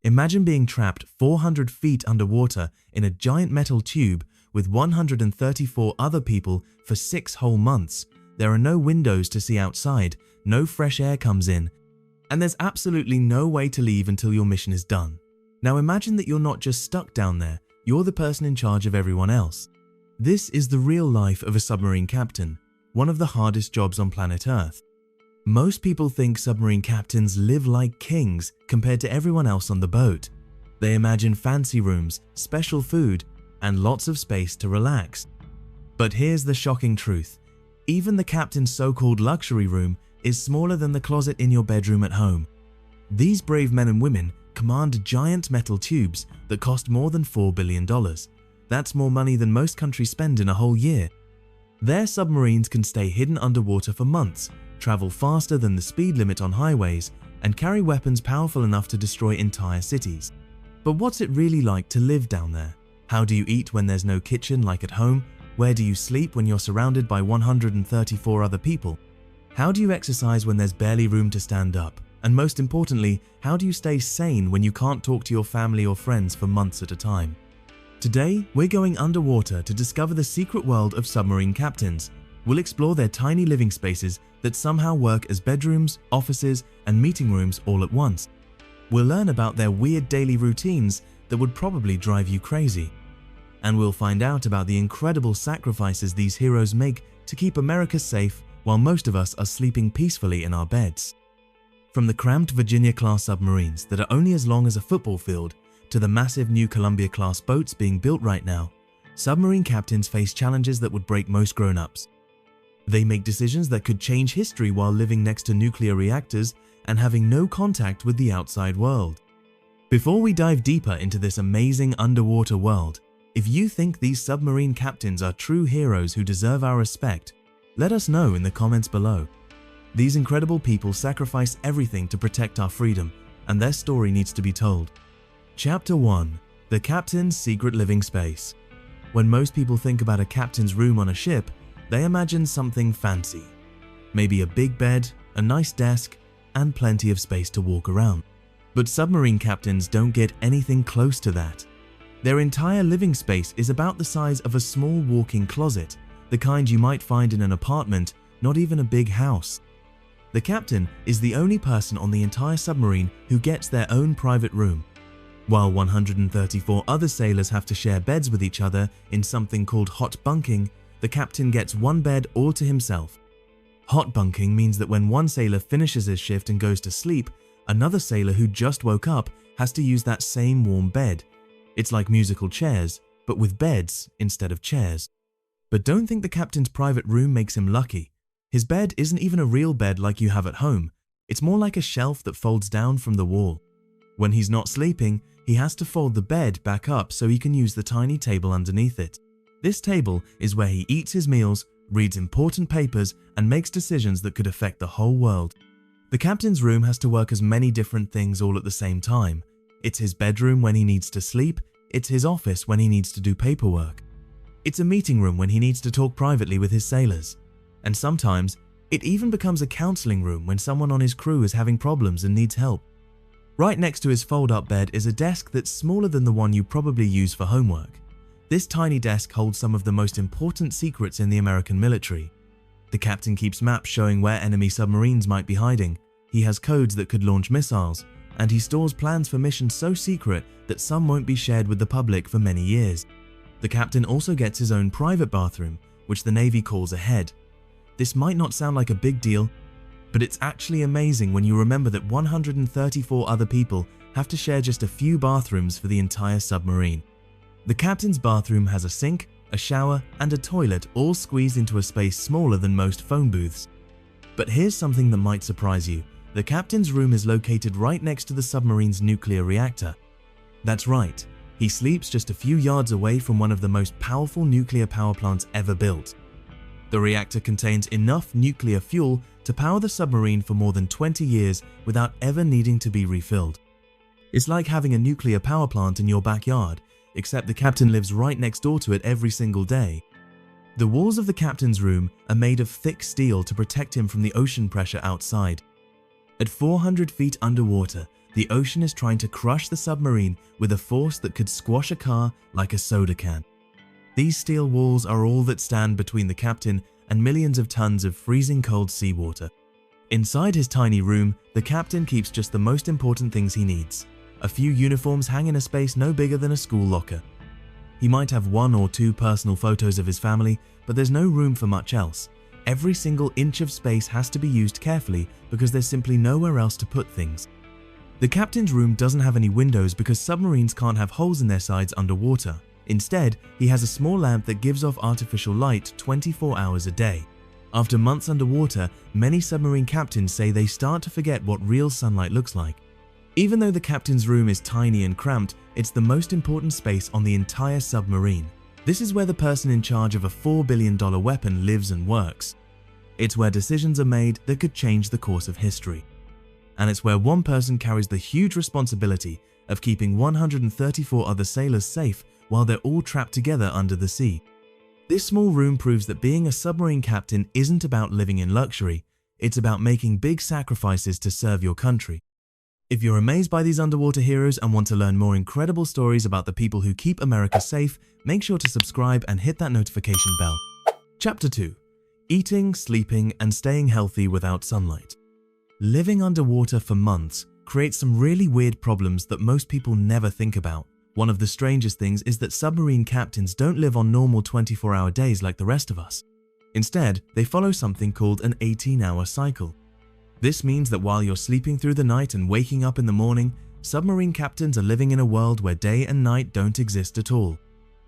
Imagine being trapped 400 feet underwater in a giant metal tube with 134 other people for 6 whole months. There are no windows to see outside, no fresh air comes in, and there's absolutely no way to leave until your mission is done. Now imagine that you're not just stuck down there, you're the person in charge of everyone else. This is the real life of a submarine captain, one of the hardest jobs on planet Earth. Most people think submarine captains live like kings compared to everyone else on the boat. They imagine fancy rooms, special food, and lots of space to relax. But here's the shocking truth. Even the captain's so-called luxury room is smaller than the closet in your bedroom at home. These brave men and women command giant metal tubes that cost more than $4 billion. That's more money than most countries spend in a whole year. Their submarines can stay hidden underwater for months, travel faster than the speed limit on highways, and carry weapons powerful enough to destroy entire cities. But what's it really like to live down there? How do you eat when there's no kitchen like at home? Where do you sleep when you're surrounded by 134 other people? How do you exercise when there's barely room to stand up? And most importantly, how do you stay sane when you can't talk to your family or friends for months at a time? Today, we're going underwater to discover the secret world of submarine captains. We'll explore their tiny living spaces that somehow work as bedrooms, offices, and meeting rooms all at once. We'll learn about their weird daily routines that would probably drive you crazy. And we'll find out about the incredible sacrifices these heroes make to keep America safe while most of us are sleeping peacefully in our beds. From the cramped Virginia-class submarines that are only as long as a football field to the massive new Columbia-class boats being built right now, submarine captains face challenges that would break most grown-ups. They make decisions that could change history while living next to nuclear reactors and having no contact with the outside world. Before we dive deeper into this amazing underwater world, if you think these submarine captains are true heroes who deserve our respect, let us know in the comments below. These incredible people sacrifice everything to protect our freedom, and their story needs to be told. Chapter 1: The Captain's Secret Living Space. When most people think about a captain's room on a ship, they imagine something fancy. Maybe a big bed, a nice desk, and plenty of space to walk around. But submarine captains don't get anything close to that. Their entire living space is about the size of a small walk-in closet, the kind you might find in an apartment, not even a big house. The captain is the only person on the entire submarine who gets their own private room. While 134 other sailors have to share beds with each other in something called hot bunking, the captain gets one bed all to himself. Hot bunking means that when one sailor finishes his shift and goes to sleep, another sailor who just woke up has to use that same warm bed. It's like musical chairs, but with beds instead of chairs. But don't think the captain's private room makes him lucky. His bed isn't even a real bed like you have at home. It's more like a shelf that folds down from the wall. When he's not sleeping, he has to fold the bed back up so he can use the tiny table underneath it. This table is where he eats his meals, reads important papers, and makes decisions that could affect the whole world. The captain's room has to work as many different things all at the same time. It's his bedroom when he needs to sleep, it's his office when he needs to do paperwork. It's a meeting room when he needs to talk privately with his sailors. And sometimes, it even becomes a counseling room when someone on his crew is having problems and needs help. Right next to his fold-up bed is a desk that's smaller than the one you probably use for homework. This tiny desk holds some of the most important secrets in the American military. The captain keeps maps showing where enemy submarines might be hiding, he has codes that could launch missiles, and he stores plans for missions so secret that some won't be shared with the public for many years. The captain also gets his own private bathroom, which the Navy calls a head. This might not sound like a big deal, but it's actually amazing when you remember that 134 other people have to share just a few bathrooms for the entire submarine. The captain's bathroom has a sink, a shower, and a toilet all squeezed into a space smaller than most phone booths. But here's something that might surprise you. The captain's room is located right next to the submarine's nuclear reactor. That's right, he sleeps just a few yards away from one of the most powerful nuclear power plants ever built. The reactor contains enough nuclear fuel to power the submarine for more than 20 years without ever needing to be refilled. It's like having a nuclear power plant in your backyard, except the captain lives right next door to it every single day. The walls of the captain's room are made of thick steel to protect him from the ocean pressure outside. At 400 feet underwater, the ocean is trying to crush the submarine with a force that could squash a car like a soda can. These steel walls are all that stand between the captain and millions of tons of freezing cold seawater. Inside his tiny room, the captain keeps just the most important things he needs. A few uniforms hang in a space no bigger than a school locker. He might have 1 or 2 personal photos of his family, but there's no room for much else. Every single inch of space has to be used carefully because there's simply nowhere else to put things. The captain's room doesn't have any windows because submarines can't have holes in their sides underwater. Instead, he has a small lamp that gives off artificial light 24 hours a day. After months underwater, many submarine captains say they start to forget what real sunlight looks like. Even though the captain's room is tiny and cramped, it's the most important space on the entire submarine. This is where the person in charge of a $4 billion weapon lives and works. It's where decisions are made that could change the course of history. And it's where one person carries the huge responsibility of keeping 134 other sailors safe while they're all trapped together under the sea. This small room proves that being a submarine captain isn't about living in luxury, it's about making big sacrifices to serve your country. If you're amazed by these underwater heroes and want to learn more incredible stories about the people who keep America safe, make sure to subscribe and hit that notification bell. Chapter 2. Eating, sleeping, and staying healthy without sunlight. Living underwater for months creates some really weird problems that most people never think about. One of the strangest things is that submarine captains don't live on normal 24-hour days like the rest of us. Instead, they follow something called an 18-hour cycle. This means that while you're sleeping through the night and waking up in the morning, submarine captains are living in a world where day and night don't exist at all.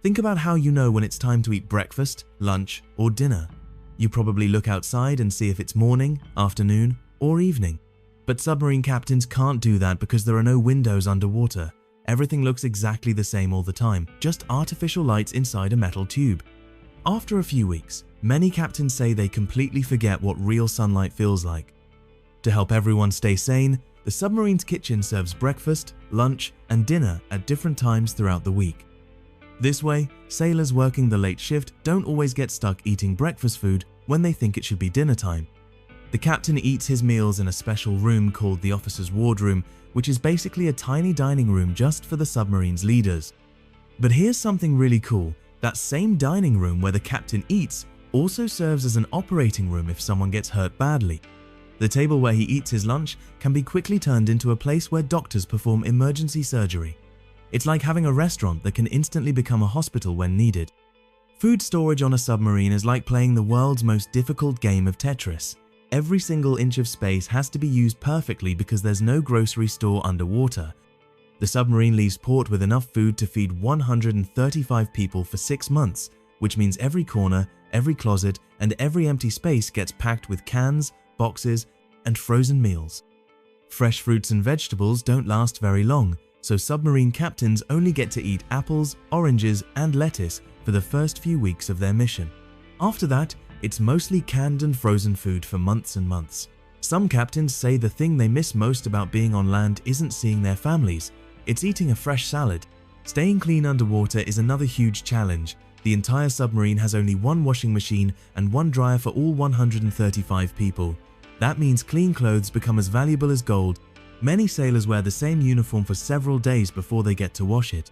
Think about how you know when it's time to eat breakfast, lunch, or dinner. You probably look outside and see if it's morning, afternoon, or evening. But submarine captains can't do that because there are no windows underwater. Everything looks exactly the same all the time, just artificial lights inside a metal tube. After a few weeks, many captains say they completely forget what real sunlight feels like. To help everyone stay sane, the submarine's kitchen serves breakfast, lunch, and dinner at different times throughout the week. This way, sailors working the late shift don't always get stuck eating breakfast food when they think it should be dinner time. The captain eats his meals in a special room called the officer's wardroom, which is basically a tiny dining room just for the submarine's leaders. But here's something really cool. That same dining room where the captain eats also serves as an operating room if someone gets hurt badly. The table where he eats his lunch can be quickly turned into a place where doctors perform emergency surgery. It's like having a restaurant that can instantly become a hospital when needed. Food storage on a submarine is like playing the world's most difficult game of Tetris. Every single inch of space has to be used perfectly because there's no grocery store underwater. The submarine leaves port with enough food to feed 135 people for 6 months, which means every corner, every closet, and every empty space gets packed with cans, boxes, and frozen meals. Fresh fruits and vegetables don't last very long, so submarine captains only get to eat apples, oranges, and lettuce for the first few weeks of their mission. After that, it's mostly canned and frozen food for months and months. Some captains say the thing they miss most about being on land isn't seeing their families, it's eating a fresh salad. Staying clean underwater is another huge challenge. The entire submarine has only one washing machine and one dryer for all 135 people. That means clean clothes become as valuable as gold. Many sailors wear the same uniform for several days before they get to wash it.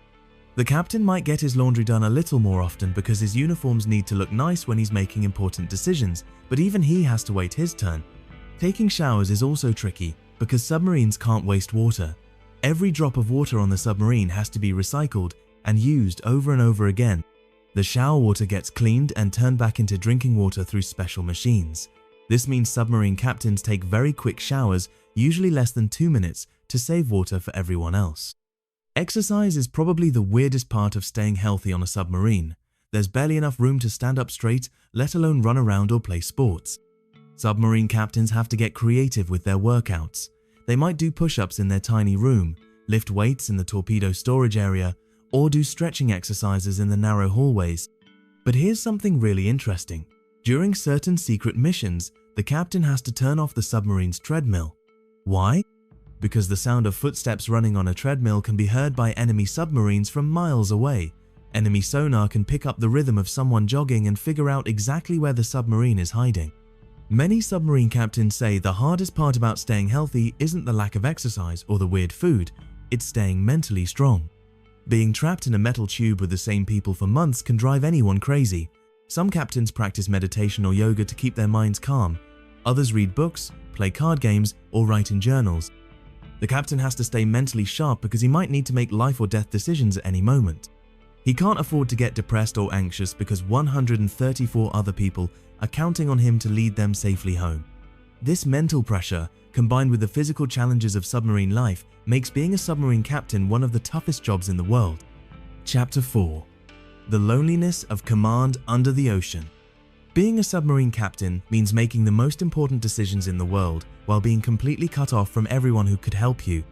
The captain might get his laundry done a little more often because his uniforms need to look nice when he's making important decisions, but even he has to wait his turn. Taking showers is also tricky because submarines can't waste water. Every drop of water on the submarine has to be recycled and used over and over again. The shower water gets cleaned and turned back into drinking water through special machines. This means submarine captains take very quick showers, usually less than 2 minutes, to save water for everyone else. Exercise is probably the weirdest part of staying healthy on a submarine. There's barely enough room to stand up straight, let alone run around or play sports. Submarine captains have to get creative with their workouts. They might do push-ups in their tiny room, lift weights in the torpedo storage area, or do stretching exercises in the narrow hallways. But here's something really interesting. During certain secret missions, the captain has to turn off the submarine's treadmill. Why? Because the sound of footsteps running on a treadmill can be heard by enemy submarines from miles away. Enemy sonar can pick up the rhythm of someone jogging and figure out exactly where the submarine is hiding. Many submarine captains say the hardest part about staying healthy isn't the lack of exercise or the weird food, it's staying mentally strong. Being trapped in a metal tube with the same people for months can drive anyone crazy. Some captains practice meditation or yoga to keep their minds calm. Others read books, play card games, or write in journals. The captain has to stay mentally sharp because he might need to make life or death decisions at any moment. He can't afford to get depressed or anxious because 134 other people are counting on him to lead them safely home. This mental pressure, combined with the physical challenges of submarine life, makes being a submarine captain one of the toughest jobs in the world. Chapter 4. The loneliness of command under the ocean. Being a submarine captain means making the most important decisions in the world while being completely cut off from everyone who could help you.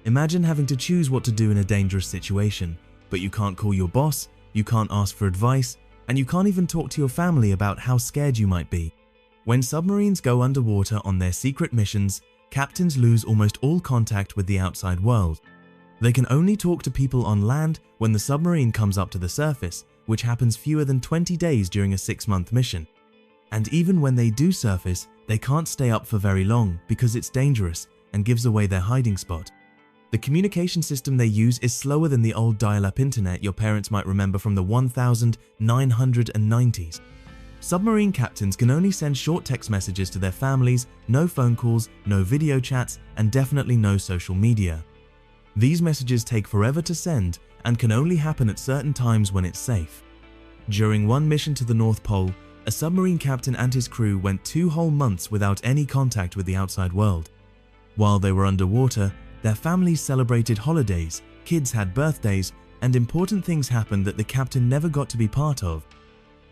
Imagine having to choose what to do in a dangerous situation, but you can't call your boss, you can't ask for advice, and you can't even talk to your family about how scared you might be. When submarines go underwater on their secret missions, captains lose almost all contact with the outside world. They can only talk to people on land when the submarine comes up to the surface, which happens fewer than 20 days during a 6-month mission. And even when they do surface, they can't stay up for very long because it's dangerous and gives away their hiding spot. The communication system they use is slower than the old dial-up internet your parents might remember from the 1990s. Submarine captains can only send short text messages to their families, no phone calls, no video chats, and definitely no social media. These messages take forever to send and can only happen at certain times when it's safe. During one mission to the North Pole, a submarine captain and his crew went 2 whole months without any contact with the outside world. While they were underwater, their families celebrated holidays, kids had birthdays, and important things happened that the captain never got to be part of.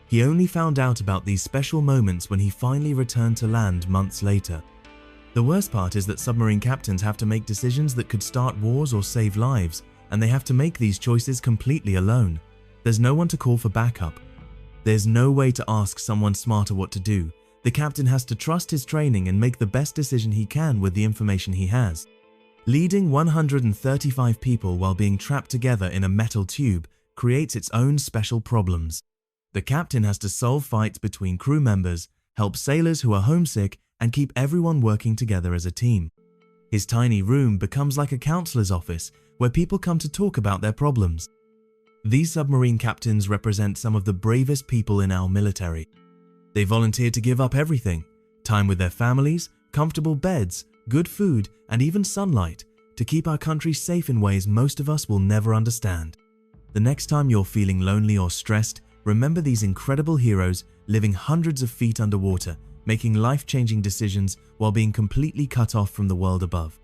He only found out about these special moments when he finally returned to land months later. The worst part is that submarine captains have to make decisions that could start wars or save lives, and they have to make these choices completely alone. There's no one to call for backup. There's no way to ask someone smarter what to do. The captain has to trust his training and make the best decision he can with the information he has. Leading 135 people while being trapped together in a metal tube creates its own special problems. The captain has to solve fights between crew members, help sailors who are homesick, and keep everyone working together as a team. His tiny room becomes like a counselor's office where people come to talk about their problems. These submarine captains represent some of the bravest people in our military. They volunteered to give up everything: time with their families, comfortable beds, good food, and even sunlight to keep our country safe in ways most of us will never understand. The next time you're feeling lonely or stressed, remember these incredible heroes living hundreds of feet underwater, making life-changing decisions while being completely cut off from the world above.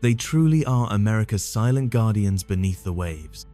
They truly are America's silent guardians beneath the waves.